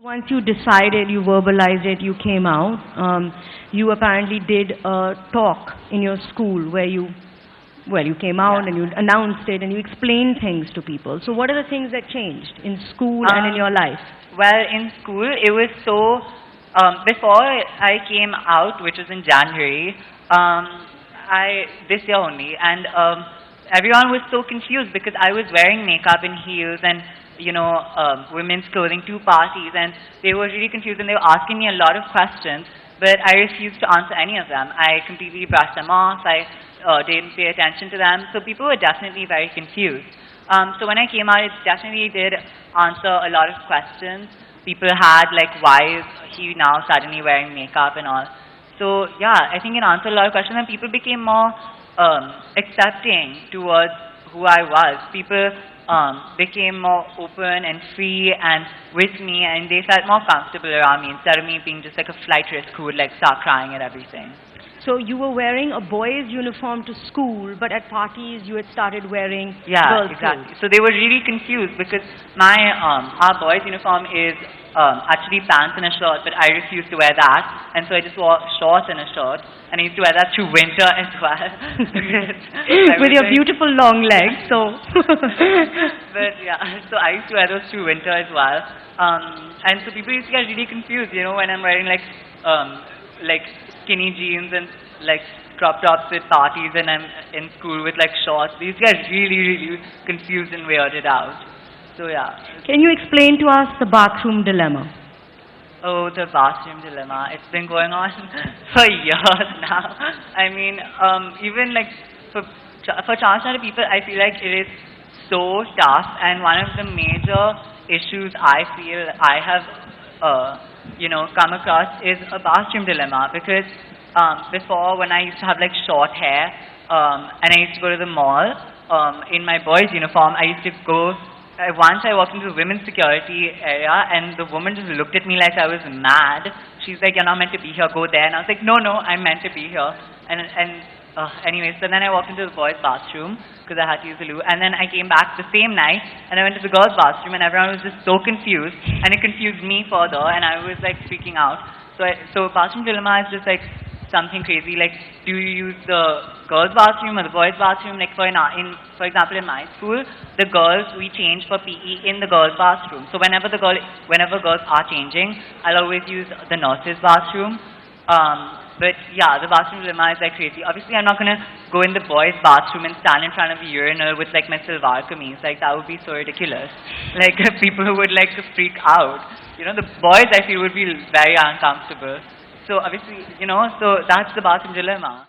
Once you decided, you verbalized it, you came out, you apparently did a talk in your school where you came out and you announced it and you explained things to people. So what are the things that changed in school and in your life? Well, in school, it was so, before I came out, which was in January, this year only, and everyone was so confused because I was wearing makeup and heels and women's clothing to parties, and they were really confused and they were asking me a lot of questions, but I refused to answer any of them. I completely brushed them off. I didn't pay attention to them. So people were definitely very confused. So when I came out, it definitely did answer a lot of questions. People had like, why is he now suddenly wearing makeup and all? So yeah, I think it answered a lot of questions and people became more accepting towards who I was. People became more open and free and with me, and they felt more comfortable around me instead of me being just like a flight risk who would like start crying at everything. So you were wearing a boy's uniform to school, but at parties you had started wearing girls' exactly. Clothes. So they were really confused because our boys' uniform is actually pants and a shirt, but I refused to wear that, and so I just wore shorts and a shirt, and I used to wear that through winter as well. With your beautiful long legs, so. But yeah, so I used to wear those through winter as well, and so people used to get really confused, when I'm wearing like skinny jeans and like crop tops with parties and I'm in school with like shorts. These guys really confused and weirded out. So yeah. Can you explain to us the bathroom dilemma? Oh, the bathroom dilemma. It's been going on for years now. I mean, even like for transgender people, I feel like it is so tough, and one of the major issues I feel I have come across is a bathroom dilemma, because before, when I used to have like short hair and I used to go to the mall in my boys' uniform, I used to go. Once I walked into the women's security area and the woman just looked at me like I was mad. She's like, "You're not meant to be here, go there." And I was like, no, I'm meant to be here. Anyway, so then I walked into the boys' bathroom because I had to use the loo, and then I came back the same night and I went to the girls' bathroom and everyone was just so confused, and it confused me further and I was like freaking out. So bathroom dilemma is just like something crazy, like do you use the girls' bathroom or the boys' bathroom? Like for example in my school, the girls, we change for PE in the girls' bathroom. So whenever girls are changing, I'll always use the nurses' bathroom. But yeah, the bathroom dilemma is like crazy. Obviously, I'm not gonna go in the boys' bathroom and stand in front of the urinal with like my salwar kameez. Like that would be so ridiculous. Like people who would like freak out. The boys I feel would be very uncomfortable. So obviously, so that's the bathroom dilemma.